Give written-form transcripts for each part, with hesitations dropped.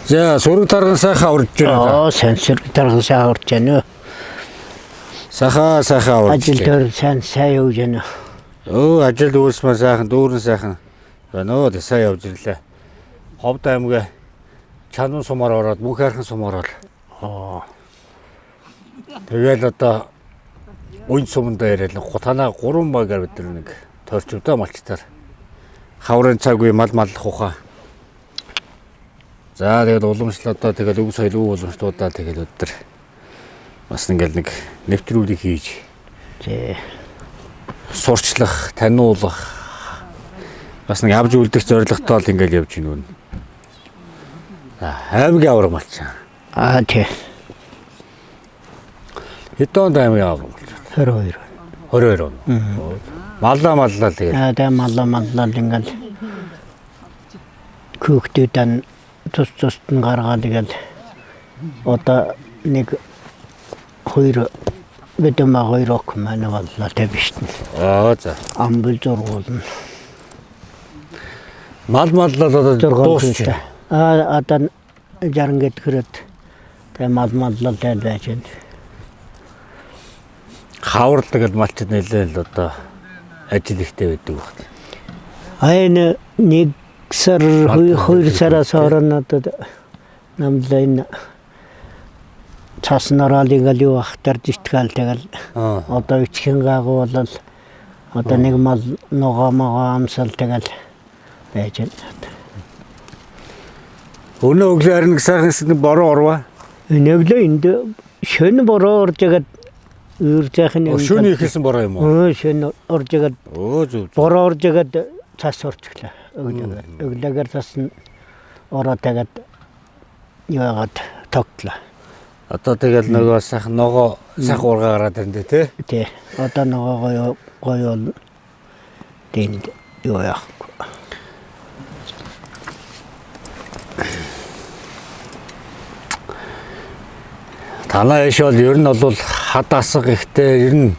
За сүрэг тарган сайхан урж байна. сайн сүрэг тарган сайхан урж байна. Сайхан урж. Ажил дээр сайн явж байна. Ажил үйлсмэн сайхан, дүүрэн сайхан. Байна. Сайн явж ирлээ. Ховд аймгийн Чанан сумаар ороод мөнх хайрхан сумаар бол. Тэгэл одоо уйн суманда яриад танаа 3 багаар бид нэг тойрчвдаа малчтаар хаврын цаг үе мал ухаан. За тэгээд уламжлал одоо тэгэл өв соёл өв уламжлуудаа тэгэл өдөр бас ингээл нэг нэвтрүүлэг хийж сурчлах, таниулах бас нэг авж үлдэх зорилготой л ингээл явж гинүүн. Аймгийн авраг малчаа. Тий. Хэдэн аймгийн авраг? 22. 22. Маллаа тэгээд. Тэгээ маллаа ингээл хүүхдүүдэн тус нь гаргаад тэгэл одоо нэг 2 бэдэмэ 2 ок манай маллаа тавьчихсан. За. Амбул зургуулна. Маллал одоо дуусч. Одоо жарангет хүрээд тэгээ маллал байж байна. Хавардаг малчд нэлээл одоо ажил ихтэй байдаг байна. Нэг сар 2 сараас орно одоо намлын цаснарал ингээл юу ахтар диштгэл тэгэл одоо ичхэн гагуулал одоо нэг мал ногоомоо амсал тэгэл байж байна. Өнөө өглөө нэг сайхан бороо орваа. Нэвлээ энд шөнө бороо оржгаад үржих нь шөнө ихсэн бороо юм уу? Шөнө оржгаад зүг. бороо оржгаад цас орчихлаа. Өглөөгээр цас ороод тэгээд яагаад тогтлоо. Одоо тэгэл нөгөө сайхан ногоо сайхан ургаа гараад байна тий. Тий. Одоо ногоо гоё тэнд юу яах. Танаа иш бол ер нь бол хад асах ихтэй ер нь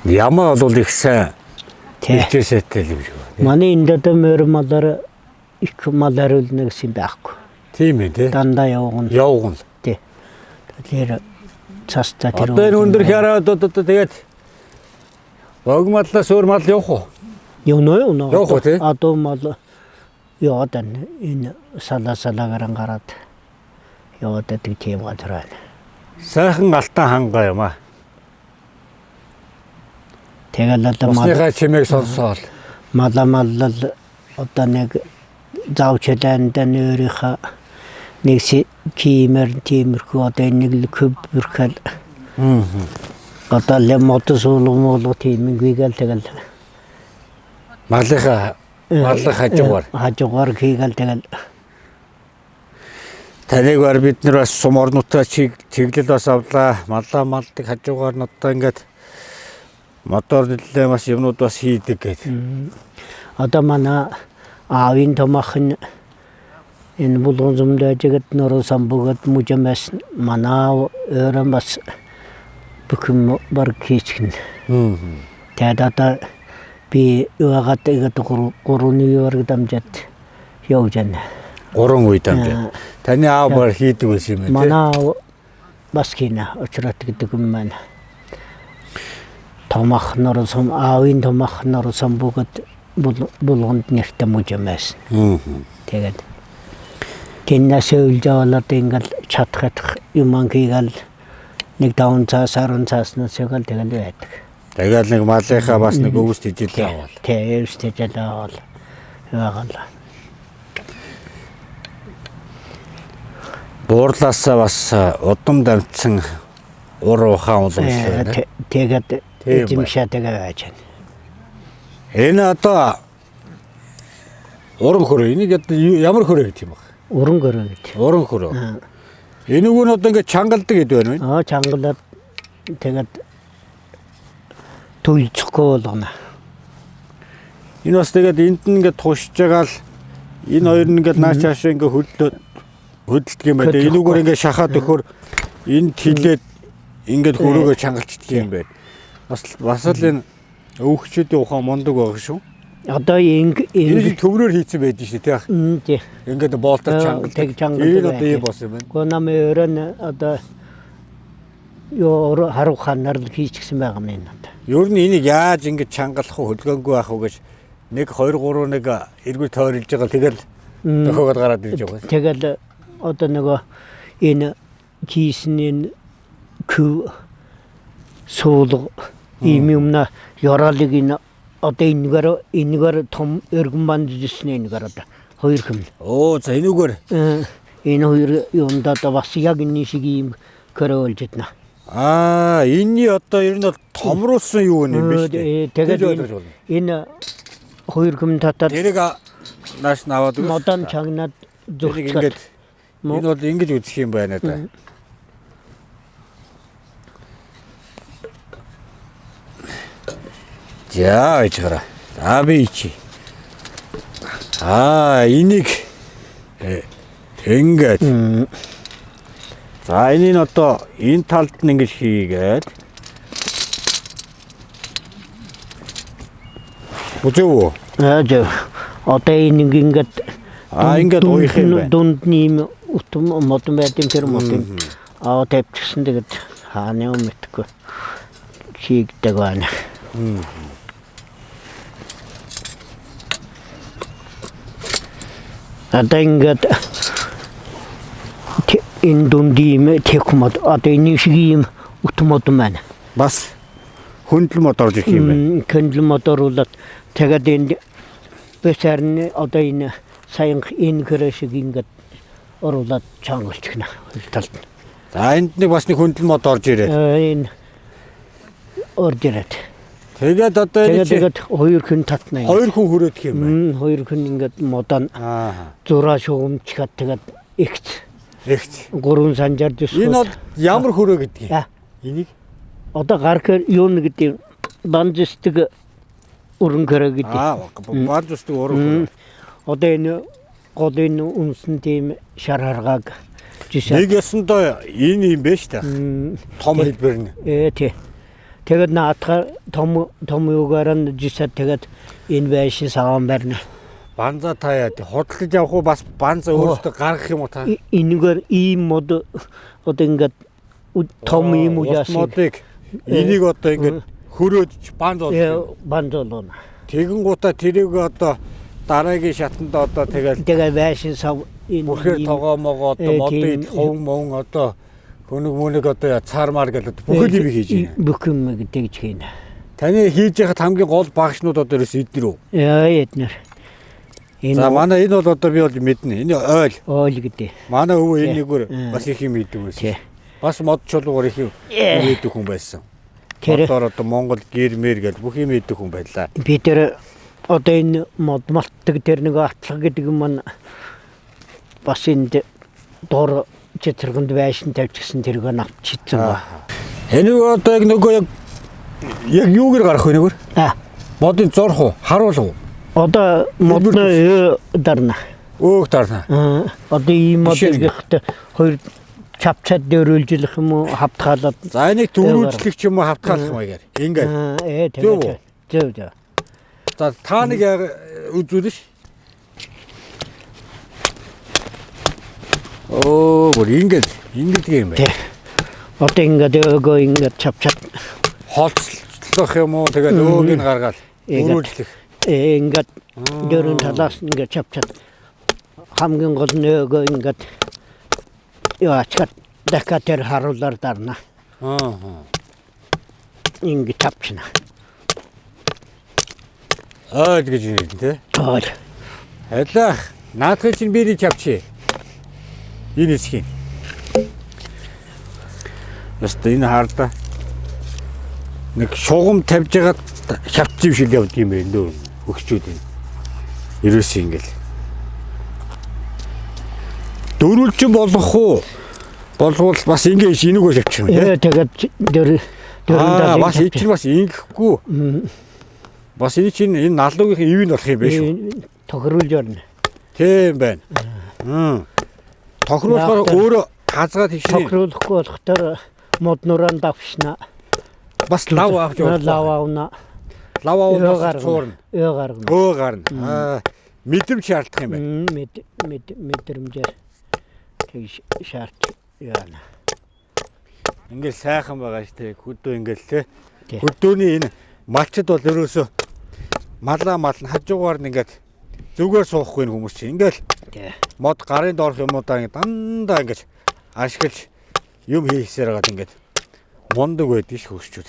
ямаа бол их сайн хичээсэтэй юм шиг байна. Манай энд одоо мөр малаар их малаар үлнэ гэсэн байхгүй. Тийм ээ тий. Дандаа явган. Тий. Тэгэхээр цаастаа тэр. Одоо өндөр хараад одоо тэгээд богмаллаас өөр мал явах уу? Явна. Явах уу тий? Одоо мал яваад энэ салаагаар гараад яваад гэдэг тийм газар байна. Сайхан алтан хангаа юм аа. Тэгэл одоо усныхаа чимээг сонсоол. Маллал одоо нэг заавчлаанд нөрийнхаа нэг тиймэрхүү одоо нэг хөбөрхөл. Одоо лемото суулгамуулга тиймэрхүүгээл тэгэл маллах хажуугаар хийгээл тэгэл таныг бар бид нар бас сум орнуудаа чиглэл бас авлаа. Малдаг хажуугаар нь одоо ингээд мотор нэлээ маш юмнууд бас хийдэг гэдэг. Одоо манай аавын томахын энэ булган зумдажгэд нөрөө самбугад мужамас манай өөрөө бас бүхэн бар хийчихнэ. Тэгээд одоо би яагаад игээд гурвны юураг дамжаад явж байна. 3 үе дамжаад. Таны аав бар хийдэг байсан юм тий. Манай бас хийнэ очрот гэдэг юм байна. Томах нөр сум аавын томах нөр самбугад булганд нэртэй мужамас. Тэгээд тэнэс үйлж аваад ингээл чадхах юм ангиgal нэг 5 цаас 10 цаас нэсэл тэгэл байдаг. Тэгэл нэг малынхаа бас нэг өвс тижэлээ аваад. Тий, өвс тижэлээ аваад. Яагаад Буурлаасаа бас удам дамжсан ур ухаан уламжлал. Тэгээд эзэмшээдэг байж байна. Энэ одоо уран хөрөө энийг ямар хөрөө гэдэг юм бэ? Уран хөрөө гэдэг. Уран хөрөө. Энэ үг нь одоо ингээд чангалдаг гэдэг байна уу? Чангалаад тэгээд түлцэхгүй болгоно. Энэ бас тэгээд энд нь ингээд тушж байгаа л энэ хоёр нь ингээд наач хаашаа ингээд хөдөлдөг юм байна. Энэ үгээр ингээд шахаад өгөхөр энд хилээд ингээд хөрөөгөө чангалчдаг юм байна. Бас л энэ өвгчүүдийн ухаан мундаг байгаа шүү. Одоо энэ Энэ төврөөр хийцэн байдаг шүү дээ тий. тий. Ингээд болтор чангалдаг. Тэг чангалдаг Энэ одоо байдаг. ийм болсон юм байна. Гоо намын өрөө нь одоо ёо харуу ханаар л хийчихсэн байгаа юм энэ одоо. Ер нь энийг яаж ингэж чангалах уу хөдөлгөөнгүй байх уу гэж 1 2 3 нэг эргүүл тойролж байгаа тэгэл тохиогод гараад ирж байгаа. Тэгэл одоо нөгөө энэ кисний күү суулга ийм юмна ёроолыг энэ одоо энэгээр том өргөн банд жишний энэгээр одоо хоёр хүм. Оо за энүүгээр Энэ хоёр юмд одоо бас яг энэ шиг ийм көрөөлж иднэ. Энэний одоо ер нь бол томруулсан юу юм бэ шүү дээ. Тэгээд энэ хоёр хүм татаад тэрийг нааш нь аваад модон чагнаад зүгт. Энэ бол ингэж үзэх юм байна да. За ичгара. За би ичи. Энийг ингээд. За энийг одоо энэ талд нь ингэж хийгээд. Үзэв үү? Жаа. Одоо энэ ингээд ингээд уух юм байна. Дунд нэм утум модон байдсан тэр модон. Тавьчихсан тэгээд хааны юм мэдгүй. Хийгдэг байна. Одоо ингээд энэ дундийм техмод одоо энэ шиг юм утмод маань Бас хөндлөн мод орж ирэх юм байна. Хөндлөн мод оруулаад тэгээд энэ бэсэрний одоо энэ саяхан энэ гэрэ шиг ингээд оруулаад чангалчихна талд. За энд нэг бас нэг хөндлөн мод орж ирээ. Энэ орж ирээд. Тэгээд одоо энэ тэгээд хоёр хүн татна. Хоёр хүн хүрээдэх юм байна. Хоёр хүн ингээд модон зураа шугамчгаад тэгээд ихт. Гурван санжаар дэс. Энэ бол ямар хүрээ гэдгийг. Энийг одоо гарах юу нэг гэдэг банжстэг уран гэрэ гэдэг. Банжстэг уран. Одоо энэ голын үнсэн тийм шар харгааг жишээ. Нэг ясандаа энэ юм биш та. Том хэлбэр нь. Тий. Тэгээд наатахаар том юугаар нь жишээ тэгээд энэ байшин саван барьна. Банза таяа хөдөлж явах уу бас банза өөртөө гаргах юм уу та? Энэгээр ийм мод одоо ингээд том юм уу яасан. Модыг энийг одоо ингээд хөрөөд банз болов. Банз болно. Тэгэн гутаа тэрийг одоо дараагийн шатанд одоо тэгээд байшин сав бүрхээр тогоомоо одоо модыг хов мөн одоо хөнөг мөнөг одоо цаармаар гэдэг бүх юм хийж байна. Бүх юм тэгж хийнэ. Таны хийж яхад хамгийн гол багшнууд одоо ерөөс эднэр үү? Эднэр. За манай энэ бол одоо би бол мэднэ. Энэ ойл гэдэг. Манай өвөө энэ нэгээр бас их юм идэв байсан. Бас мод чулуугаар их юм идэв хүн байсан. Тэр одоо Монгол гэрмэр гэл бүх юм идэв хүн байлаа. Би тэр одоо энэ мод малтдаг тэр нэг атлаг гэдэг юм маань бас энд дор читргэнд байшин тавьчихсан тэрийг навччихсан ба. Энэ одоо яг нөгөө яг юугээр гарах вэ нэгээр? Модын зорх уу? Харуул уу? Одоо модны дарна. Дарна. Одоо ийм мод ихтэй хоёр чапчаад дөөрүүлжлэх юм уу хавтгаалаад. За энийг дөрүүлжлэх ч юм уу хавтгаалах маягаар. Ингээд. Зөв. За та нэг үзүүлж. Бүр ингээд юм байна. Одоо ингээд өгөө ингээд чапчаад холцлох юм уу тэгээд өөг нь гаргаад дөрүүлжлэх. Ингээд дөрөв талаас ингээд чапчаад хамгийн гол нь өгөө ингээд яачаад дахиад харуулаар дарна. Ингээд чапчна. Гэж юм тий. Хайлах. Наадхын чинь бири чапчи. Энэ хэсгийг. Яста энэ хаалта. Нэг шугам тавьж байгаа хавц шиг явд юм байна нөө. Хөгчүүд энэ. Ерөөс ингээл. Дөрүүлж болох уу? Болвол бас ингэж энэгээр шавчих юм тий. Тэгээд дөрөв бас ичэр бас ингэхгүй. Бас энэ чинь энэ налуугийн ив нь болох юм биш үү? Тохируулж орно. Тийм байна. Тохируулахаар өөрөө хазгаад хийшээ. Тохируулахгүй болохоор моднороо давшна. Бас лав авч явах. Лав авна. лава уулаас цуурна. гарна. Гарна. Мэдрэмж шаардах юм байна. Мэдрэмжээр тэгж шаарч яана. Ингээл сайхан байгаа шүү дээ. Хөдөө ингээл те. Тий. Хөдөөний энэ малчд бол ерөөсөө мална хажуугаар нь ингээд зүгээр суухгүй хүмүүс чинь ингээл мод гарын доорх юмудаа ингээд дандаа ингээд ашиглаж юм хийхсээр хагаад ингээд мундаг байдаг ш хөрчүүд.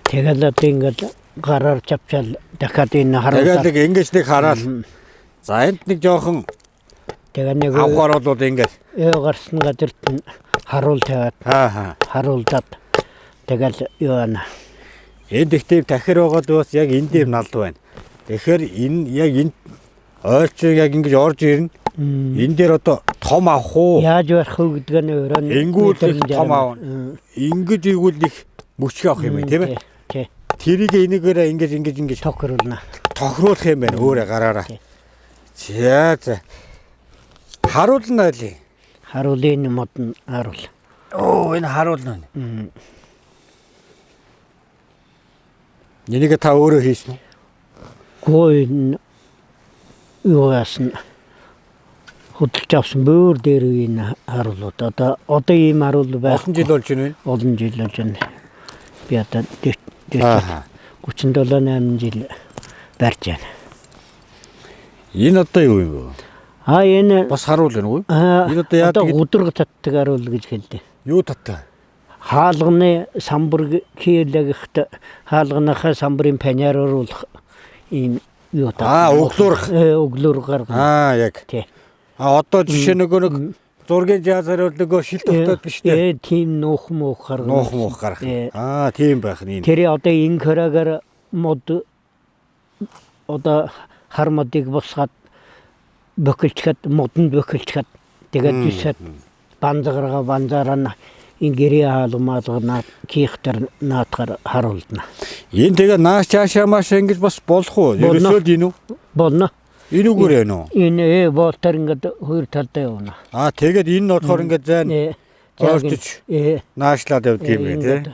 Тэгэл одоо ингээд гараар чавчаал дахиад энэ харуулаад Тэгээд ингэж нэг хараад за энд нэг жоохон тэгээ нэг авахар бол ингээд гарсан газарт нь харуул тавиад харуулдаад тэгэл яана. энд их тийм тахир байгаад бас яг энэ дэв нал байна. Тэгэхээр энэ яг энэ ойрч яг ингэж орж ирнэ. Энэ дээр одоо том авах уу? Яаж барих вэ гэдг нь өөрөө Ингүүл том аавна. Ингэж игүүл их мөчгөө авах юм байна тийм ээ. Тий. Тэрийг энийгээрээ ингэж Тохируулна. тохируулах юм байна өөрөө гараараа. За. Харуулна ли? Харуулын мод нь харуул. Энэ харуулна. Энийг та өөрөө хийсэн үү? Гойн юу яасан хөдөлж авсан бөөр дээр энэ харуулууд одоо ийм харуул байх Олон жил болж байна. олон жил болж байна. Би одоо 37-8 жил барьж байна. Энэ одоо юу юм бэ? Энэ Бас харуул байна уу? Энэ одоо яадаг өдрөг татдаг харуул гэж хэлдэг. юу таттай? Хаалганы самбар хийлэгт хаалганыхаа самбарын паниар оруулах ийм юу татдаг. Өглөөр гаргана. Яг. Тий. Одоо жишээ нэг зургийн жазаар нөгөө шил тогтоод биш үү? Тийм нуух гаргана. Гарах. Тийм байх нь. Тэр одоо энэ хөрөөгөр мод одоо хар модыг босгаад бөкөлчгээд модонд бөкөлчгээд тэгээд жишээд банзаараа энэ гэрээ хаалмаалгана кихтер наатгаар харуулна. Энэ тэгээ нааш чаашаа маш ингэж бас болох уу? Ерөөсөө энэ үү? Болно. Энэ үгээр байна уу? Энэ болтер ингээд хоёр талдаа явна. Тэгээд энэ нь болохоор ингээд зайн ойртож наашлаад явдаг юм байна тий.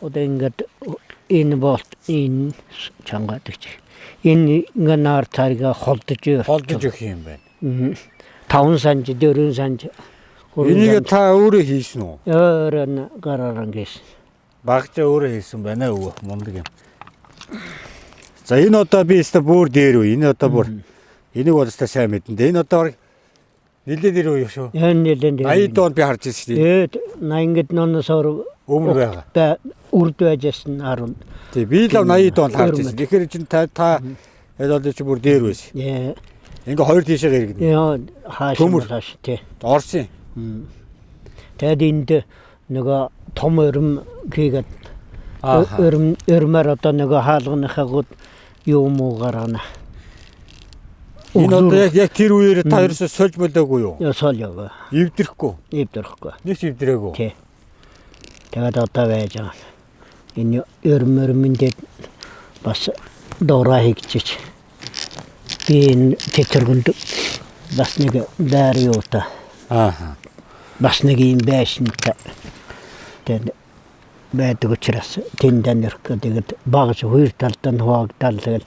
Одоо ингээд энэ болт энэ чангаадаг чи. Энэ ингээд наар цаарга холдож өгөх юм байна. 5 санж 4 санж энийг та өөрөө хийсэн үү? Өөрөө гараар ингэсэн. Багчаа өөрөө хийсэн байна уу? Мундаг юм. За энэ одоо би өстө бүр дээр үү? Энэ одоо бүр энийг бол өстө сайн мэдэн. Энэ одоо нэлээд дээр үү шүү? Нэлээд дээр. 80 донд би харж ирсэн тийм. 80-д ноноос өмнө байгаа. Үрд байжсэн 10. Тий би л 80 донд харж ирсэн. Тэгэхээр чинь та одоо чи бүр дээр байсан. Ингээ хоёр тийшээ гэргэнэ. Яа хааш тий. Орсон. Тэгэд энд нөгөө том өрм хийгээд өрмөр одоо нөгөө хаалганыхаа гууд юм уу гаргана. Энэ одоо яг тэр үеэр та ерөөсөө сольж болоогүй юу? Сольёо. Ивдэрэхгүй. Нэг ивдэрээгүй. Тий. Тэгээд одоо байж байгаа. Энэ өрмөрмөндөө бас доороо хийчих. Би энэ тэтгэргүнд бас нэг даар юу та. Бас нэг юм байшин та. Тэгээд байдаг учраас тэндэн өрхөд тэгээд багш хоёр талд нь хуваагдал тэгэл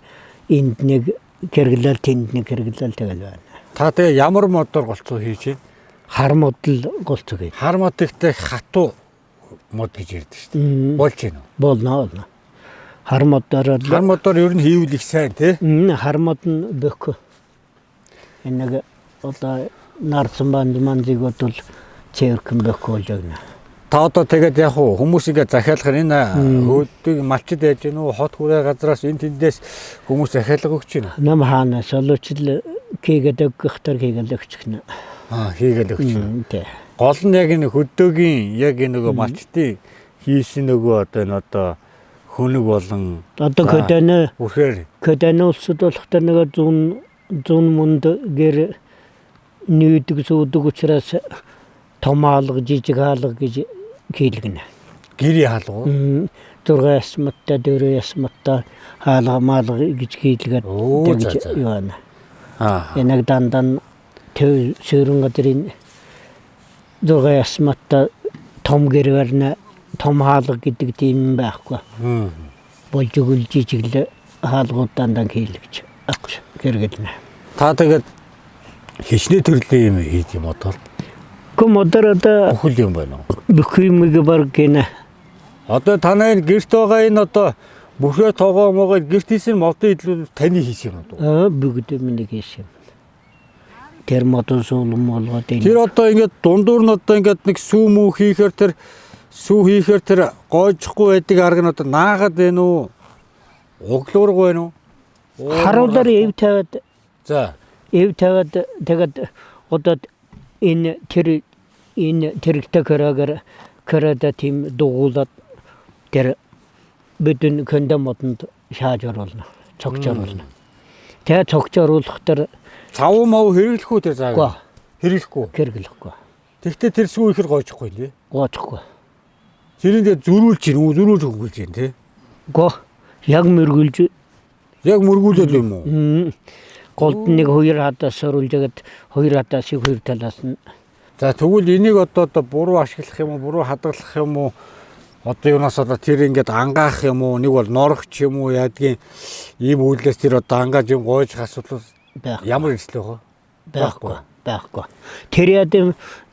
энд нэг хэрэглэл тэнд нэг хэрэглэл тэгэл байна. Та тэгээ ямар модоор голцоо хийж байна? Хар модл голцоо гэж. Хар модтой хатуу мод гэж ярьдаг шүү дээ. Болж байна уу? Болно. Хар модоор ер нь хийвэл их сайн тий. Хар мод нь бөх. Энэ нэг одоо нарсан манзиг бодвол цэвэрхэн бөх болж байна. Та одоо тэгээд яг хүмүүсийгээ захиалахаар энэ хөөдөг малчид байж гэнэ үү хот хүрээ газраас энэ тэндээс хүмүүс захиалга өгч байна. Нам хаанаас олоочл хийгээд өгөхтөр хийгээд өгчихнэ. Хийгээд өгчихнэ. Тий. Гол нь яг энэ хөдөөгийн яг энэ нөгөө малчдын хийсэн нөгөө одоо хөнөг болон одоо көдөнө улсад болохтой нэг 100 мунд гэр нүйдэг суудаг учраас том хаалга жижиг хаалга гэж хийлгэнэ. Гэрийн хаалга уу? 6 ясматтай 4 ясматтай хаалга маалга гэж хийлгээд тэгж яана. Энэ дандан төв сөрөн гадрын 6 ясматтай том гэрвэрнэ том хаалга гэдэг тийм байхгүй. Болж өгөл жижиглээ хаалгуудаа хийлгэж авч хэрэгэлнэ. Та тэгээд хичнээн төрлийн юм хийд юм одоо. Комодороо Бүхэл юм байна уу? бүх юмыг баг гинэ. Одоо танай гэрт байгаа энэ одоо бүхээ тоогоо могоо гэрт хийсэн модын илүү таны хийсэн юм уу? Бүгд миний хийсэн. Тэр модон суулм болгоод Тэр одоо ингээд дундуур нь одоо ингээд нэг сүү мүү хийхээр тэр гойжихгүй байдаг арга нь одоо наагаад байна уу? Углуург байна уу? харуулаар эв тавиад За. тэгээд одоо энэ тэрэгтэй карада тийм дугуулаад тэр бидний көндө модонд шааж оруулна. Цогч оруулна. Тэгээ цогч оруулахдаа Цав мав хэрэглэх үү тэр зааг? Хэрэглэхгүй. хэрэглэхгүй. Тэгтээ тэр сүү ихэр гойжихгүй лээ. Гоочхгүй. Тэрийг зөрүүлж хөнгөлж гин тий. Го яг мөргүүлж Яг мөргүүлээд юм уу? голд нэг хоёр хадаас оруулжгаад хоёр хадаас хоёр талаас нь За тэгвэл энийг одоо буруу ашиглах юм уу, буруу хадгалах юм уу? Одоо юунаас одоо тэр ингээд ангаах юм уу? Нэг бол норогч юм уу яадгийн ийм үйлдэлс тэр одоо ангааж юм гойж асуудал ямар эрсдэл вэ? байхгүй. Тэр яд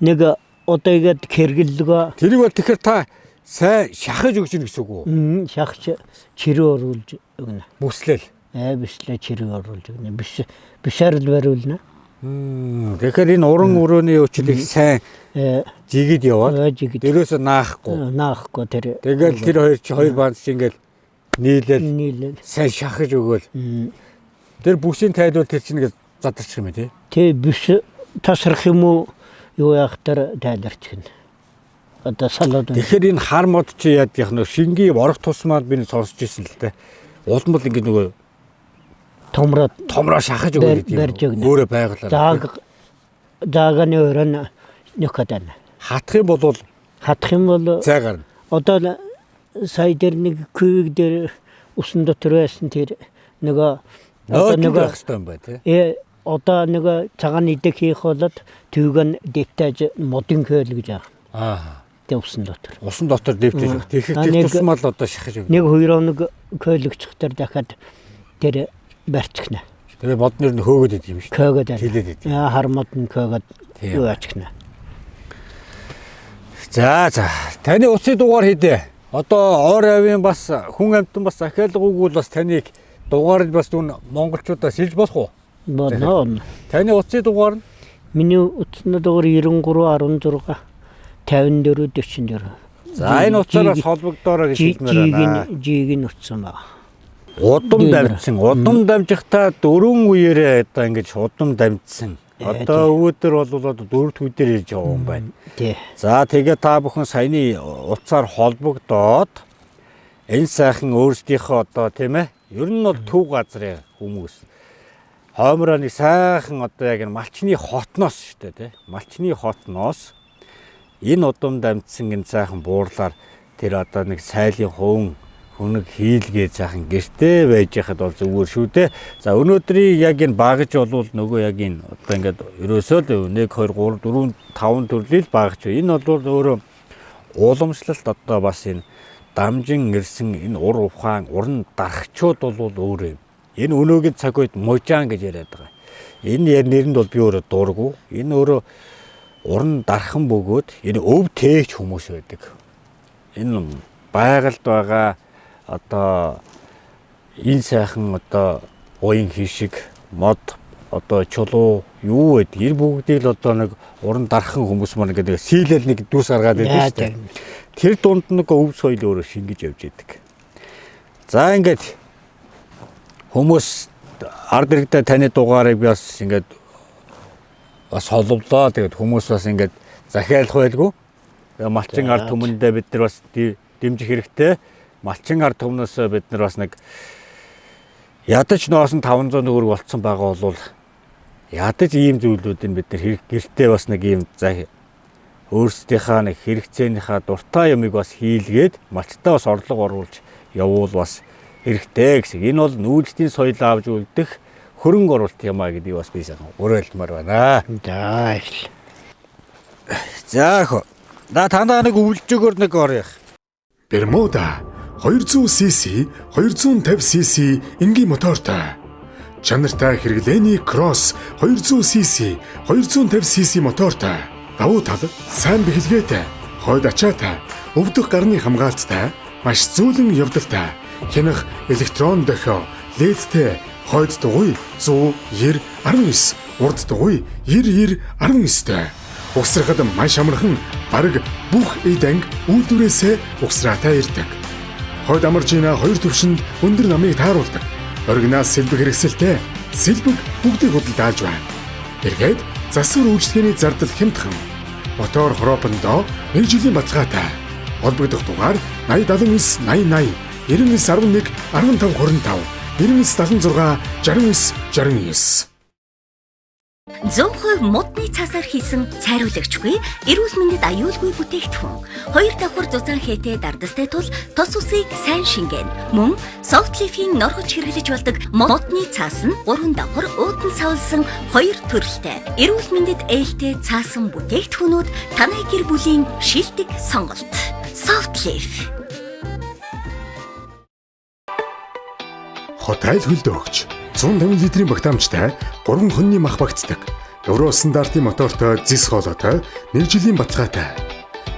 нэг одоо игээд хэрэглэгээ Тэрийг бол тэгэхээр та сайн шахаж өгч ийн гэсэн үг үү? шахч чирээ оруулж өгнө. Бүслэл. Бишлээ чирээ оруулж өгнө. Бишаар л бариулна. Тэгэхээр энэ уран өрөөний өвчлийг сайн жигэд яваад дээрээс наахгүй тэр. Тэгэл тэр хоёр баанд чи ингээд нийлээл сайн шахаж өгөөл. Тэр бүсийн тайлбар тэр чинь ингээд задарчих юм тий. Тэ биш тасрах юм уу юу яахтар тайлбарч гэнэ. Одоо салаад. Тэгэхээр энэ хар мод чи яадгийнх нөө шингийн орох тусмаар би сонсч ирсэн л дээ. Улам бол ингээд нөгөө томроо шахаж өгөх гэдэг юм. Өөрөө байгалаа. Зааганы өрөө нөхөдөн. Хатах юм бол цай гарна. Одоо сая дээр нэг күйг дээр усан дотор байсан тэр нөгөө байх хэрэгтэй юм байна тий. Одоо нэг цагаан идэх хийх болоод төвгөн дэвтэж модын хөөл гэж аа. Тэ усан дотор. Усан дотор дэвтэж. Тэгэхээр тусмал одоо шахаж өгнө. Нэг хоёр хоног хөөлөгчдөр дахиад тэр барьчихна. Тэгээ моднэр нь хөөгд идэв юм шүү. Хөөгд. Хилээд идэв. Хар модны хөөгд юу аччихна. За. Таны уцын дугаар хийдэ. Одоо ор авийн бас хүн амьтан бас захиалгаагүй бас таныг дугаард бас түн монголчуудаас хэлж болох уу? Болно. Таны уцын дугаар нь миний уцны дугаар 93 16 54 44. За энэ уцаараас холбогдоороо гэж хэлмээр байна. Жиг утсан ба. Удам дамжихтаа дөрвөн үеэрээ одоо ингэж удам дамжсан. Одоо өвөдөр бол одоо дөрөвд үедэр ирж байгаа юм байна. Тий. За тэгээ та бүхэн саяны уцаар холбогдоод энэ сайхан өөрсдийнхөө одоо тийм ээ ер нь бол төв газрын хүмүүс хоймроо нэг сайхан одоо яг энэ малчны хотноос шүү дээ тий. Малчны хотноос энэ удам дамжсан энэ сайхан буурлаар тэр одоо нэг сайлын хөнөг хийлгээ цаахан гэртээ байж яхад бол зүгээр шүү дээ. За өнөөдрийн яг энэ багж болвол нөгөө яг энэ одоо ингээд ерөөсөө л 1 2 3 4 5 төрлийг багж. Энэ бол өөрөө уламжлалт одоо бас энэ дамжин ирсэн энэ ур ухаан уран дарагчууд бол өөр юм. Энэ өнөөгийн цаг үед можаан гэж яриад байгаа. Энэ нэрэнд бол би өөрөө дуургүй. Энэ өөрөө уран дархан бөгөөд энэ өв тээгч хүмүүс байдаг. Энэ байгальд байгаа одоо энэ сайхан одоо уян хишиг мод одоо чулуу юу гэдэг энэ бүгдийг л одоо нэг уран дархан хүмүүс маань гэдэг сийлэл нэг дүүс гаргаад байдаг шүү дээ. Тэр дунд нэг өв соёл өөрөө шингэж явж идэг. За ингээд хүмүүс ард иргэдээ таны дугаарыг би бас ингээд бас холболоо. Тэгээд хүмүүс бас ингээд захиалах байлгүй. Малчин ард түмэндээ бид нар бас дэмжих хэрэгтэй. Малчин ард түмнөөс бид нар бас нэг ядаж ноосон 500 төгрөг болцсон байгаа бол ядаж ийм зүйлүүдийг бид нар гэртээ бас нэг ийм өөрсдийнхээ нэг хэрэгцээнийхээ дуртай юмыг бас хийлгээд малчтаа бас орлого оруулж явуул бас хэрэгтэй гэсэн. Энэ бол нүүдлийн соёл авж үлдэх хөрөнгө оруулалт юм а гэдгийг бас би сайн уриалмаар байна. За. За танаа нэг өвлжөөгөр нэг орё. Bermuda 200cc, 250cc энгийн мотортой. Чанартай хэрэглээний Cross 200cc, 250cc мотортой. Давуу тал сайн бэхэлгээтэй, хойд ачаатай, өвдөх гарны хамгаалттай, маш зөөлөн явдалтай. Хянах электрон дохио, ледтэй, хойд дугуй 100 90 19, урд дугуй 90 19-тэй. Угсрахад маш амархан бараг бүх эд анги үйлдвэрээсээ угсраатай ирдэг. Хойд амаржина 2 төвшөнд өндөр намыг тааруулдаг. Оригинал сэлбэг хэрэгсэлтэй сэлбэг бүгдийг худалдаалж байна. Эргээд засвар үйлчлэгээний зардал хямдхан. Мотор хороопондоо 1 жилийн баталгаатай. Холбогдох дугаар 8079 8080 9911 1525 9976 69 69. 100% модны цаасаар хийсэн цайруулагчгүй, эрүүл мэндэд аюулгүй бүтээгдэхүүн. 2 давхар зузаан хээтэй дардастай тул тос усыг сайн шингэн. Мөн Softleaf-ийн норгож хэрэглэж болдог модны цаас нь 3 давхар өөдөн савлсан 2 төрөлтэй. Эрүүл мэндэд ээлтэй цаасан бүтээгдэхүүнүүд танай гэр бүлийн шилдэг сонголт. Softleaf. Хотел хөлдөөгч 150 литрийн багтаамжтай 3 хоньны мах багтдаг. Евро стандартын мотортой зис хоолойтой 1 жилийн баталгаатай.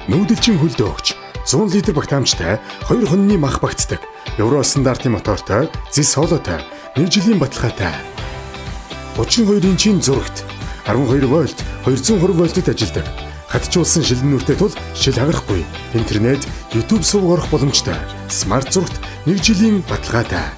Нүүдэлчин хөлдөөгч 100 литр багтаамжтай 2 хоньны мах багтдаг. Евро стандартын мотортой зис хоолойтой 1 жилийн баталгаатай. 32 инчийн зурагт 12 вольт 220 вольтод ажилладаг. Хатжуулсан шилэн нүртэй тул шил хагарахгүй. Интернет, YouTube сувг орох боломжтой. Смарт зурагт 1 жилийн баталгаатай.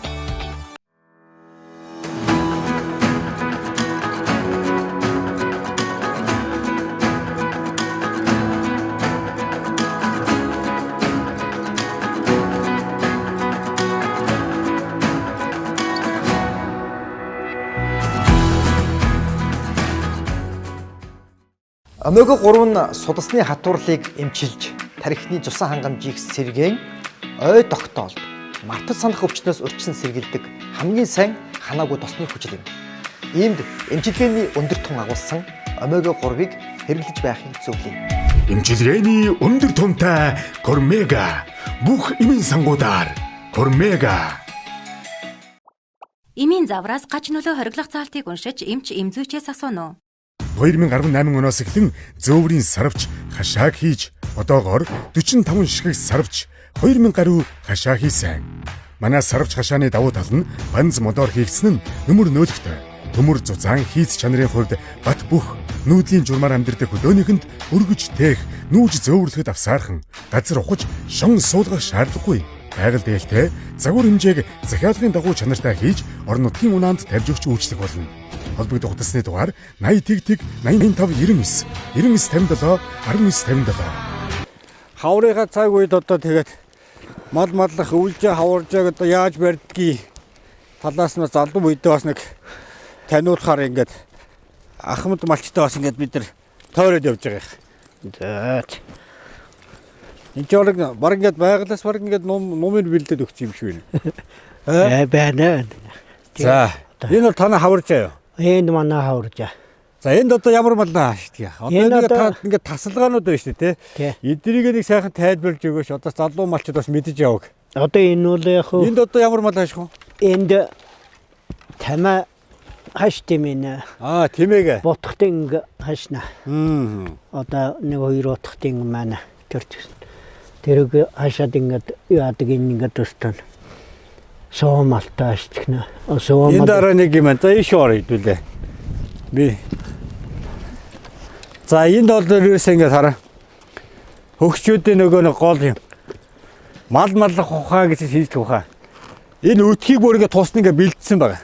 Омега 3 нь судасны хатуурлыг эмчилж, тархины цусан хангамжийг сэргээн, ой тогтоолд, мартаж санах өвчнөөс урьдчилан сэргийлдэг хамгийн сайн ханаагүй тосны хүчил юм. Иймд эмчилгээний өндөр тун агуулсан омега 3-ыг хэрэглэж байхыг зөвлөе. Эмчилгээний өндөр тунтай Кормега бүх эмийн сангуудаар Кормега. Эмийн завраас гач нөлөө хориглох заалтыг уншиж эмч эмзүүчээс асууно. 2018 оноос эхлэн зөөврийн сарвч хашааг хийж, одоогоор 45 ширхэг сарвч 2000 гаруй хашаа хийсэн. Манай сарвч хашааны давуу тал нь банз модоор хийгдсэн нь нөмөр нөөлөгтэй. Төмөр зузаан хийц чанарын хувьд бат бүх нүүдлийн журмаар амьдардаг хөдөөнийхэнд өргөж тээх, нүүж зөөвөрлөхөд авсаархан, газар ухаж, шон суулгах шаардлагагүй. Байгаль дээлтэй, загвар хэмжээг захиалгын дагуу чанартай хийж, орон нутгийн унаанд тарьж өгч үйлчлэх болно. Холбогдох утасны дугаар 80 85 99 99 57 19 57. Хаврынхаа цаг үед одоо тэгээд мал маллах үйлжээ хаваржааг одоо яаж барьдгийг талаас нь залуу үедээ бас нэг таниулахаар ингээд ахмад малчтай бас ингээд бид нар тойроод явж байгаа юм. За. Энд чинь баг ингээд байгалаас баг ингээд нумыг бэлдээд өгч юм шиг Байна. байна. За. Энэ бол танаа хаваржаа юу? Энд манай хаваржаа. За энд одоо ямар малнаа хаашдгийг. Одоо ингээд тасалгаанууд байна шүү дээ, тий. Эднийг нэг сайхан тайлбарлаж өгөөш. Одоо залуу малчууд бас мэдэж яваг. Одоо энэ бол яг хөө энд одоо ямар мал хаашх вэ? энд тама хаштэмэн. Тэмээгээ. Ботхтын хашна. Одоо нэг хоёр утгтын маань тэрэг хашаад ингээд яадаг ингээд өстөн. Соомалтай ашигна. Энэ дараа нэг юм. За ийш орё хэдүүлээ. Би. За энд бол ерөөсөө ингэ хараа. Хөгчүүдийн нөгөө нэг гол юм. Мал маллах ухаа гэж хийдэг ухаа. Энэ өтхийг бүр ингэ тусна ингэ бэлдсэн байгаа.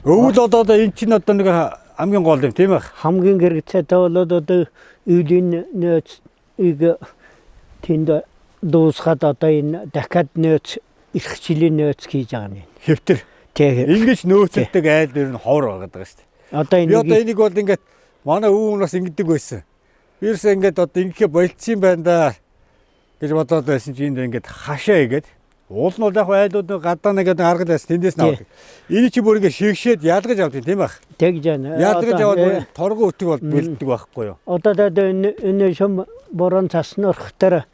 Өвөл одоо энэ чинь одоо нэг хамгийн гол юм тийм ээ. Хамгийн хэрэгцээтэй болоод одоо үйлийн нөөц тэнд дуусгаад одоо энэ дахиад нөөц их жилийн нөөц хийж байгаа юм. Хэвтэр. Тэгээ. Ингэж нөөцөлдөг айл дээр нь ховор байгаа даа шүү дээ. Одоо энийг бол ингээд манай өвөн бас ингэдэг байсан. Ерөөсөө ингээд одоо ингэхэ болцсон юм байна да гэж бодоод байсан чинь энд ингээд хашаа игээд уул нь бол яг айлууд гадаа нэгэд аргал байсан тэндээс нь авдаг. Эний чи бүр ингээд шигшээд ялгаж авдаг тийм байх. Тэгж яана. Ялгаж аваад торгон өтөг бол бэлддэг байхгүй юу? Одоо энэ шум борон цасны орох дээр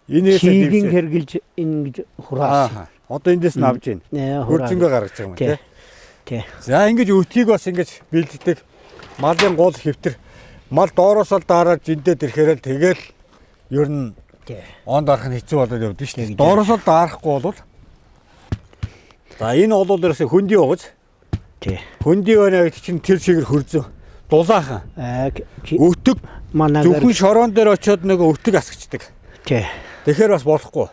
Инээсээ чигийн дивсээ. хэрглэж ингэж хураасан. Аа. Одоо эндээс нь авж байна. Хурцөнгөө гаргаж байгаа юм тий. Тий. За ингэж өтгийг бас ингэж бэлддэг. Малын гол хэвтэр. Мал доороос л дараад жиндээд ирэхээр л тэгэл ер нь Тий. онд арах нь хэцүү болоод явдсан шүү дээ. Доороос л даарахгүй бол за энэ бол ерөөсөө хөндөй угаж. Тий. Хөндөй байна гэдэг чинь тэр чигээр хөрзөө. Дулаахан. Өтөг манайгаар зөвхөн шороон дээр очиод нөгөө өтөг асгчдаг. тий. Тэгэхээр бас болохгүй.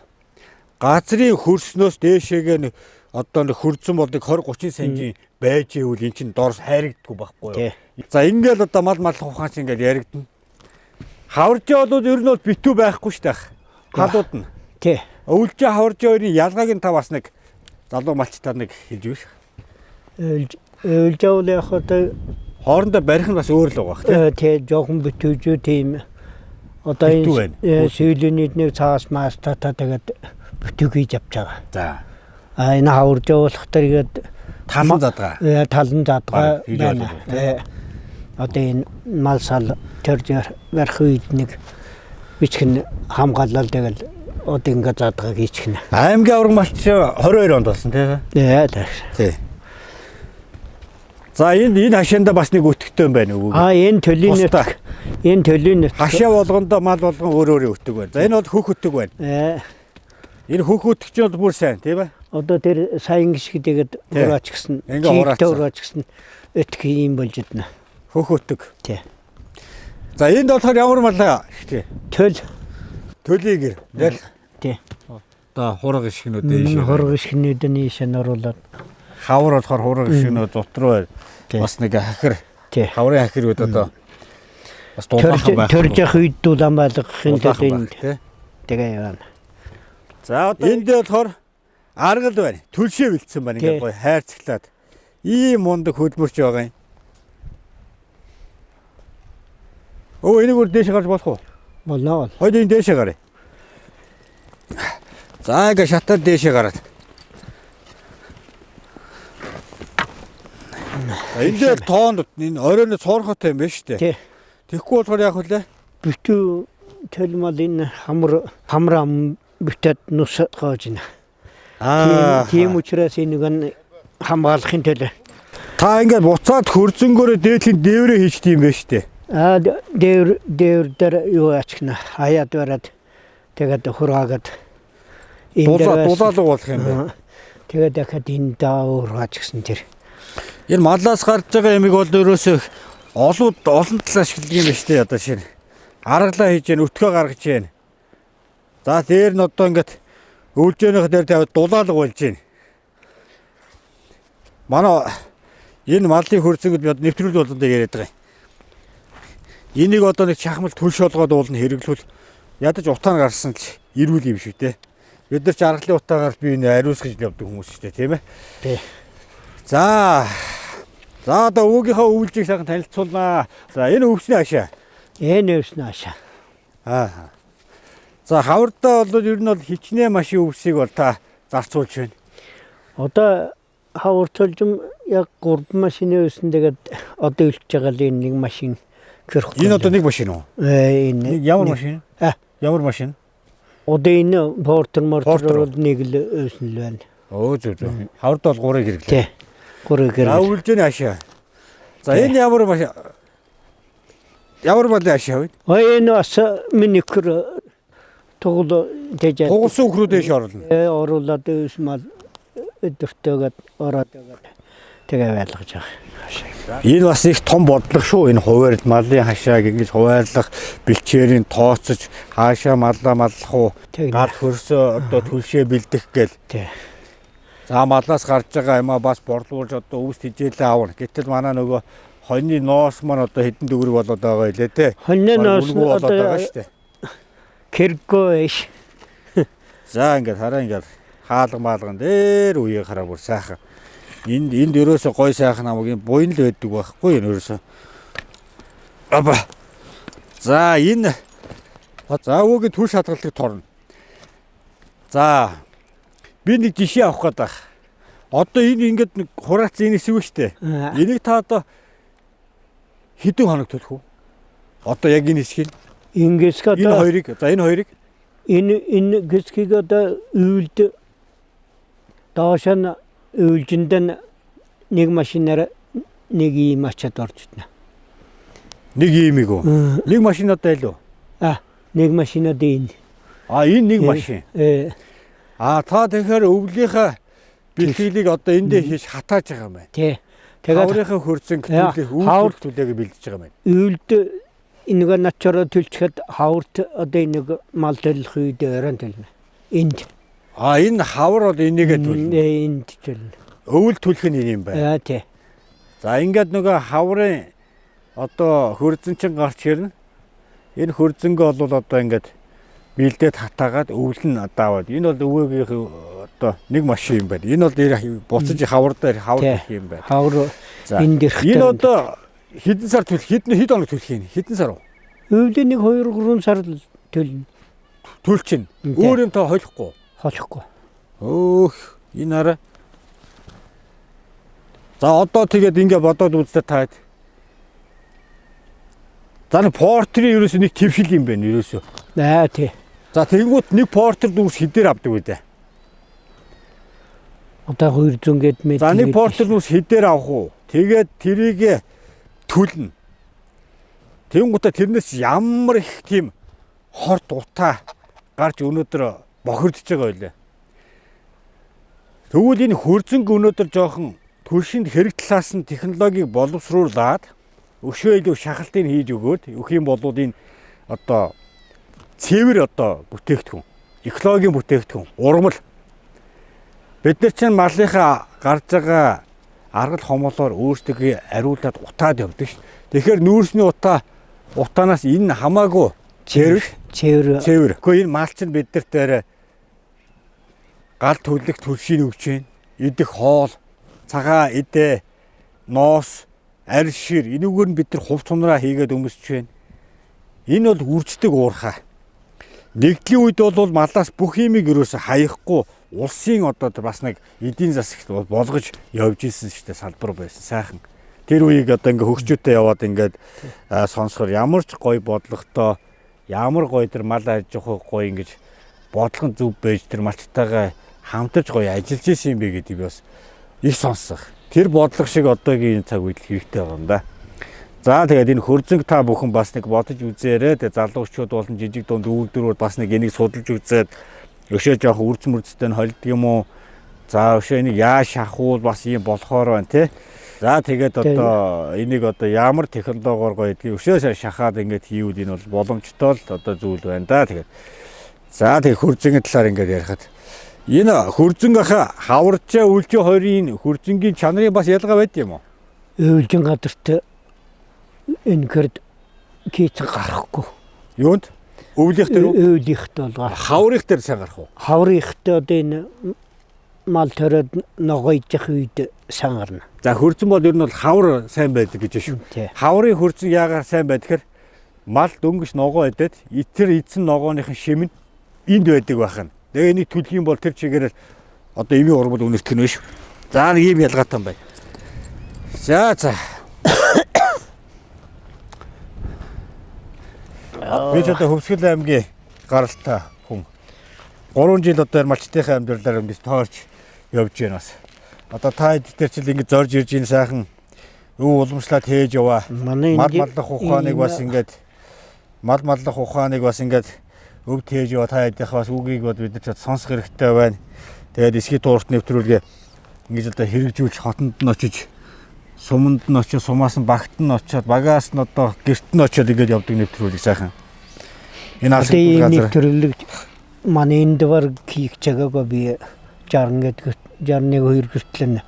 Газрын хөрснөөс дээшээгээ нэг одоо нэг хөрзөн бол нэг 20 30 см байж ивэл эн чинь доорс хайрагддаггүй байхгүй юу? За ингээл одоо мал ухаан чинь ингээл яригдана. Хаваржаа бол ер нь бол битүү байхгүй шүү дээ. Халууд нь. Тий. Өвлжээ хаваржаа хоёрын ялгааг нь та бас нэг залуу малчтаар нэг хэлж өгш. Өөлжөөл яг одоо Хоорондоо барих нь бас өөр л байгаа хэ. тий жоохон битүүжүү тийм одоо энэ сүүлийн нэг цаас маас тэгээд битүү хийж авч байгаа. За. Энэ хаваржуулах тэргээд Талан задгаа. Талан задгаа байна. Одоо энэ мал сал төрж барих үед нэг бичгэн хамгаалал тэгэл одоо ингэ задгаа хийчихнэ. Аймгийн авраг малч 22 онд болсон тий. Тий. За энэ хашаанда бас нэг өтгтэй юм байна уу? Энэ төлийн нэрт Хашаа болгондоо мал болгон өөр өтөг байна. За энэ бол хөх өтөг байна. Энэ хөх өтөг чинь бол бүр сайн тийм ээ. Одоо тэр сайн гიშг тэгээд ураач гисэн. Ураач гисэн өтг юм болж иднэ. Хөх өтөг. Тий. За энд болохоор ямар мал тий. Төлийг гэр. Тий. Одоо хураг гიშгнүүд дээш. Хураг гიშгнүүд нь ийш нөруулаад. Хавар болохоор хураг гიშгнүүд дотроо бас нэг хахир. Хаврын хахирууд одоо бас дуулаахан байх. Төрж явах үед дулаан байлгахын тулд тэгээ явна. За одоо энд болохоор аргал байна. Төлшөө бэлдсэн байна ингээ гоё хайрцаглаад. Ийм мундаг хөдөлмөрч байгаа юм. Энийг өөр дээш гарч болох уу? Болно. Хойд энэ дээшээ гарыг. За ингээ шатаар дээшээ гараад. Энд тоонд энэ оройн цоорхотой юм байна шүү дээ. Тэгэхгүй болохоор яг үлээ. Битүү төлмөл энэ хамраа бүтэд нус гоож байна. Тийм учраас энийг хамгаалахын төлөө. Та ингээд буцаад хөрзөнгөөрөө дээдлийн дээврээ хийчт юм байна шүү дээ. Дээвэр дээр юу ачгна. Хаяад бараад тэгээд хураагаад дулаалга болох юм байна. Тэгээд дахиад энэ даавраач гэсэн тэр. Энэ малаас гарч байгаа ямиг бол ерөөсөө олон талаас ашигладаг юм байна шүү дээ одоо шинэ. Аргалаа хийж гэн өтгөө гаргаж гэн. За дээр нь одоо ингээд өвлжөөнийх дээр тавиад дулаалга болж гэн. Манай энэ малын хөрзөнгөд бид нэвтрүүлэг болгондоо яриад байгаа юм. Энийг одоо нэг чахмал төлш болгоод уулна хэрэглүүл ядаж утаа гарсан л ирүүл юм шүү дээ. Бид нар ч аргалын утаагаар би энэ ариусгаж явдаг хүмүүс шүү дээ тийм ээ. Тий. За одоо өвгийнхаа өвлжийг сайхан танилцуулнаа. За энэ өвчний хашаа. Энэ өвчний хашаа. За хавардаа бол ер нь бол хичнээн машин өвсийг бол та зарцуулж байна. Одоо хавартуулж яг 3 машины өвсөн тэгээд одоо илж байгаа л энэ нэг машин гэрх. Энэ одоо нэг машин уу? Энэ ямар машин? Ямар машин? Одоо энэ портер бол нэг л өвсөн л байна. Зөв. Хавард бол 3-ыг хэрэглээ. Тий. 3-ыг хэрэглээ. Өвлжөний хашаа. За энэ ямар машин? Ямар балын хашаа вэ? Энэ бас миникр тугал тэжээ. Тугалсан өхрөө дэш оруулна. Оруулаад өвсмал өдөртөөгээд ороод тэгээ байлгаж байгаа. Энэ бас их том бодлого шүү. Энэ хуваард малын хашааг ингэж хуваарлах, бэлчээрийн тооцож, хаашаа маллах уу, гал хөрсөө одоо төлшөө бэлдэх гээл. Тий. За малаас гарч байгаа юмаа бас борлуулж одоо өвс тижээлээ аавна. Гэтэл манай нөгөө хоньны ноос маань одоо хэдэн төгрөг болоод байгаа илээ те. Хоньны ноос болоод байгаа шүү дээ. Кэргөөш. За ингээд хараа ингээд хаалга маалган дээр үеийг хараа бүр сайхан. Энд ерөөсө гой сайхан намайг буян л байдаг байхгүй энэ ерөөсө. За энэ өвгийн түр шатгалтыг торно. За би нэг жишээ авах гэдэг. Одоо энэ ингээд нэг хураац энэс юу штэ. Энийг та одоо хэдэн хоног төлөх үү? Одоо яг энэ хэсгийг. Ингээс энэ хоёрыг. За энэ хоёрыг. Энэ гэсгийг одоо үйлд доошон үйлжиндэн нэг машинаар нэг ийм ачаад орж иднэ. Нэг иймиг үү? Нэг машин одоо илүү. Нэг машинад энэ. Энэ нэг машин. Та тэгэхээр өвлийнхаа бэлтгэлийг одоо эндээ хийж хатааж байгаа юм байна. Тий. Хаврынхаа хөрцөн төлөв үйлдэл төлөөг бэлдэж байгаа юм байна. Үйлд энийг начраа төлчихэд хаврт одоо энийг мал төлөх үед өрөөнд төлнө. Энд. Энэ хавар бол энийгээ төлнө. Энд төлнө. Өвөл төлөх нь юм байна. Тий. За ингээд нөгөө хаврын одоо хөрзөн чин гарч ирнэ. Энэ хөрзөнгөө бол одоо ингээд бэлдээд хатаагаад өвлөн даавад. Энэ бол өвөөгийнх одоо нэг машин юм байна. Энэ бол буцаж хавар дээр хавар гэх юм байна. Хавар энд ирэх. Энэ одоо хэдэн сар төлөх, хэд хоног төлөх юм? Хэдэн сар вэ? Өвлөө нэг 2-3 сар төлнө. Төлчин. Өөр юм та холихгүй. Холихгүй. Энэ арай. За одоо тэгээд ингээ бодоод үзтээ таад. За нэг портрийн ерөөсөө нэг твшил юм байна ерөөсөө. Тий. За тэгэнгүүт нэг портер дүүс хэдээр авдаг үү дээ? Одоо 200 гэд мэд. За нэг портер дүүс хэдээр авах уу? Тэгээд тэрийг төлнө. Тэгэнгүүтээ тэрнээс ямар их тийм хорт утаа гарч өнөөдөр бохирдож байгаа байлаа. Тэгвэл энэ хөрзөнг өнөөдөр жоохон төршинд хэрэг талаас нь технологиг боловсруулад өшөө илүү шахалтыг хийж өгөөд өгөх юм бол энэ одоо цэвэр одоо бүтээгдэхүүн, экологийн бүтээгдэхүүн, урмал бид нар чинь малынхаа гарч байгаа аргал хомоолоор өөрсдөө ариулаад утаад явдаг ш. Тэгэхээр нүүрсний утаанаас энэ хамаагүй цэвэр. Гэхдээ энэ мал чинь бид нарт гал төлөх төршийг өгч байна. Идэх хоол, цагаан идэ, ноос, арь шир энүүгээр нь бид нар хувц сунраа хийгээд өмсөж байна. Энэ бол үрждэг уурхай. Нэгдлийн үед бол малаас бүх юмыг ерөөсө хаяхгүй улсын одоо бас нэг эдийн засагт болгож явж исэн шүү дээ, салбар байсан сайхан. Тэр үеийг одоо ингээ хөгчөөтэй яваад ингээд сонсохоор ямар ч гоё бодлоготой, ямар гоё тэр мал аж ахуй гоё ингэж бодлого зүв байж тэр малчтайгаа хамтарч гоё ажиллаж исэн юм бэ гэдэг би бас их сонсох. Тэр бодлого шиг одоогийн цаг үед хэрэгтэй байгаа юм да. За тэгээд энэ хөрзөнг та бүхэн бас нэг бодож үзээрэй. Тэгээд залуучууд болон жижиг дунд өвгдөрүүд бас нэг энийг судалж үзээд өшөө жоох үрц мөрцтэй нь холддог юм уу? За өшөө энийг яаш шахуул бас юм болохоор байна тий. За тэгээд одоо энийг одоо ямар технологиор гоё гэдгийг өшөөсөө шахаад ингээд хийвэл энэ бол боломжтой л одоо зүйл байна да. Тэгээд за тэгээд хөрзөнгийн талаар ингээд ярихад энэ хөрзөнгийнхаа хаварчаа үлжи хоёрын хөрзөнгийн чанарын бас ялгаа байд юм уу? Өвлжин гадарт энэ гэрд кийц гарахгүй. Юунд? Өвлийнх дээр үү? Өвлийнхт бол гарах. Хаврынх дээр сайн гарах уу? Хаврынхт одоо энэ мал төрөд ногоойдох үед сайн гарна. За хөрзөн бол ер нь бол хавар сайн байдаг гэж шүү. Хаврын хөрзөн яагаар сайн байдаг гэхээр мал дөнгөж ногоо идээд тэр эзэн ногооныхын шим нь энд байдаг байх нь. Тэгээ энийг төлөх юм бол тэр чигээр одоо эми урмал үнэртэх нь биш. За нэг юм ялгаатай юм байна. За. Би ч одоо Хөвсгөл аймгийн гаралтай хүн. 3 жил одоо малчтынхаа амьдралаар өмнөс тоорч явж байна бас. Одоо та эдгээр чил ингэ зорж ирж ийн сайхан юу уламжлаад хийж яваа. Маллах ухааныг бас ингээд өв тээж яваа та эднийхээ бас үгийг бод бид нар сонсох хэрэгтэй байна. Тэгээд эсхий туурт нэвтрүүлгээ ингэж одоо хэрэгжүүлж хотонд нь очиж суманд нь очиж сумаас нь багт нь очиод багаас нь одоо гэрт нь очиод ингэж явдаг нэвтрүүлэг сайхан. Энэ алсын газар нэвтрүүлэг манай энд бар хийх чагаага би 61 хүртэл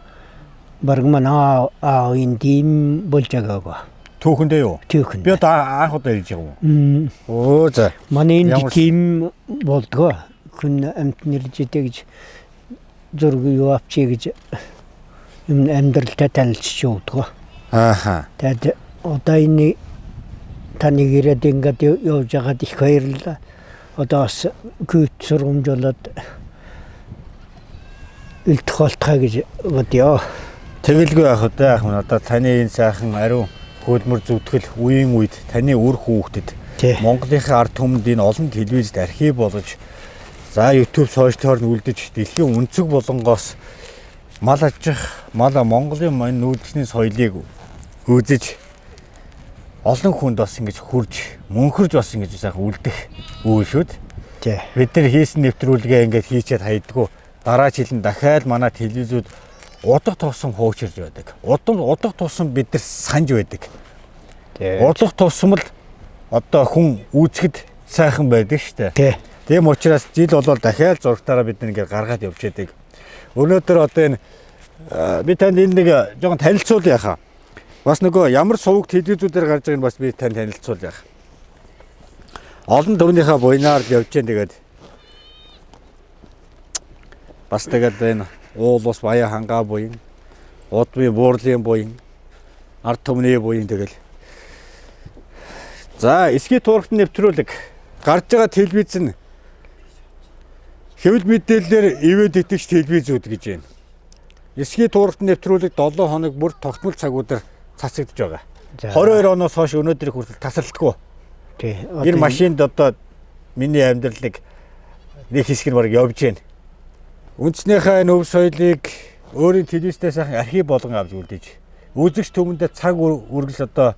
баг манай энэ дим болж байгаагаа. Түүхэндээ юу? Түүхэнд. Би одоо анх удаа ирж байгаа юм. Оо за. Манай энэ дим болдгоо. Хүн амт нэржтэй гэж зураг юу авчи гэж юм амьдралтай танилцж явдгаа. Ааха. Тэгээд одоо энэ таны гэрээд ингээд явж байгаад их баярлалаа. Одоос гүйт сургамжуулаад илтгэх болтгоо гэж бодё. Тэгэлгүй яах вэ? Одоо таны энэ сайхан ариун хөлмөр зүтгэл үеийн үед таны үр хүүхдэд Тий. Монголынхаа ард түмэнд энэ олон телевизэд архив болгож за YouTube сошиалоор нь үлдэж дэлхийн өнцөг болонгоос мал аж ахуй, Монголын энэ нүүдэлчний соёлыг үзэж олон хүнд бас ингэж хурж, мөнхөрж бас ингэж сайхан үлдэх үйл шүү дээ. Тий. Бид нар хийсэн нэвтрүүлгээ ингээд хийчихэд хайдггүй дараа жилэн дахиад манай телевизүүд удах тусам хуучирж байдаг. Удах тусам бид нар санаж байдаг. Удах тусам л одоо хүн үзэхэд сайхан байдаг шүү дээ. Тийм учраас жил болоод дахиад зургатаараа бид нэг гаргаад явж байдаг. Өнөөдөр одоо энэ би танд энэ нэг жоохон танилцуул яхаа. Бас нөгөө ямар сувг телевизүүдээр гарч байгааг нь бас би танд танилцуул яах. Олон төвнийхээ буйнаар явж гэн тэгээд бас тэгээд энэ уул ус баяа хангаа буйн, удмын буурлын буйн, ард түмний буйн тэгэл. За эсхий туурагт нэвтрүүлэг гарч байгаа телевиз нь хэвлэл мэдээлэлээр ивэд итгэж телевизүүд гэж байна. Эсхий туурагт нэвтрүүлэг 7 хоног бүр тогтмол цагуудаар цацагдж байгаа. 22 оноос хойш өнөөдрийг хүртэл тасралтгүй. Тий. Энэ машинд одоо миний амьдралыг нэг хэсэг нь баг явж байна. Үндснийхээ энэ өв соёлыг өөрийн телевизтэй сайхан архив болгон авч үлдээж үзэгч түмэндээ цаг үргэлж одоо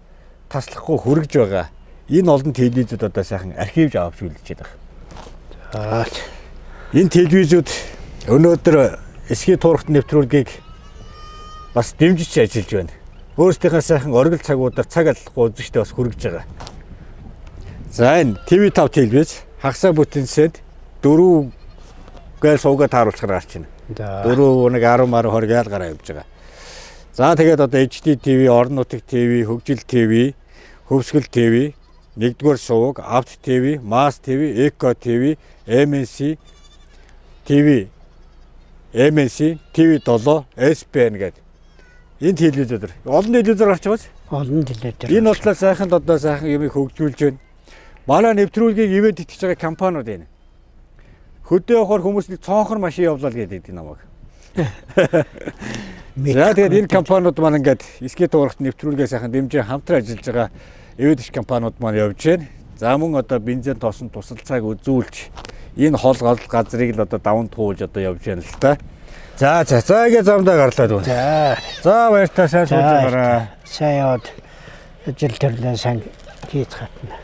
таслахгүй хөргөж байгаа. Энэ олон телевизүүд одоо сайхан архивж авч үлдэж байгаа. Энэ телевизүүд өнөөдөр эсхий туурагт нэвтрүүлгийг бас дэмжиж ажиллаж байна. Өөрсдийнхээ сайхан оргил цагуудаар цаг аллахгүй үзэгчтэй бас хүргэж байгаа. За энэ TV5 телевиз хагасаа бүтэнсэд 4 гээл суугаад тааруулахаар гарч байна. 4 нэг 10 20 гээл гараа явж байгаа. За тэгээд одоо HD TV, орон нутаг TV, хөгжил TV, хөвсгөл TV, 1-р сувг, Авт TV, Mass TV, Eco TV, MNC TV, MNC, TV7, SPN гэдэг. Энэ телевизээр олон телевизээр гарч байгаач. Олон телевизээр. Энэ бодлоо сайхан одоо сайхан юмыг хөгжүүлж байна. Манай нэвтрүүлгийг ивэд итгэж байгаа компаниуд энэ. Хөдөө явахаар хүмүүс нэг цонхор машин явуулаа гэдэг намайг. За тэгээд энэ компаниуд маань ингээд эсхий туурагт нэвтрүүлгээ сайхан дэмжиж хамтран ажиллаж байгаа ивэд иш компаниуд маань явж байна. За мөн одоо бензин тоосон тусалцааг үзүүлж энэ хол газрыг л одоо даван туулж одоо явж байна л та. За ингээ замдаа гарлаа дүү. За баяртай сайн сууж байгаарай. Сайн яваад ажил төрлөө сайн хийж хатна.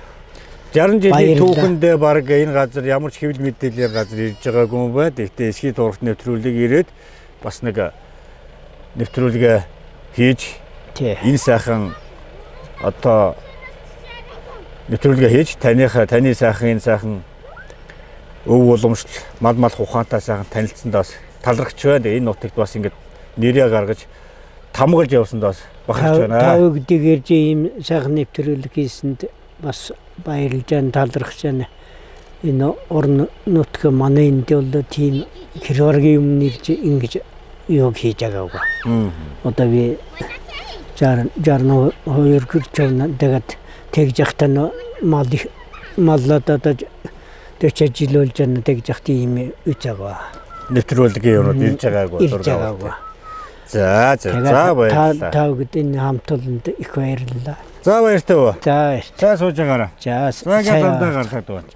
60 жилийн түүхэндээ баг энэ газар ямар ч хэвлэл мэдээллийн газар ирж байгаагүй юм байна. Гэхдээ эсхий туурагт нэвтрүүлэг ирээд бас нэг нэвтрүүлгээ хийж энэ сайхан одоо нэвтрүүлгээ хийж таны сайхан энэ сайхан өв уламжлал мал ухаантай сайхан танилцсанд бас талархч байна. Энэ нутагт бас ингэж нэрээ гаргаж тамгалж явсанд бас бахарч байна. Та өгдөг ирж ийм сайхан нэвтрүүлэг хийсэнд бас баярлж байна, талархж байна. Энэ орон нутгийн манай энд бол тийм хэрвэргийн юм нэрж ингэж юу хийж байгаагаа. Одоо би 62 гэрч байна. Тэгээд тэгж яхтаа маллаад одоо 40 жил болж байна. Тэгж яхтаа ийм үж байгаа. Нэвтрүүлгийн юмуд ирж байгаагүй дургаа. За баярлалаа. Та бүгд энэ хамтолонд их баярлалаа. За баяртай. За сайн сууж байгаарай. За сайн гацандаа гарахад байна.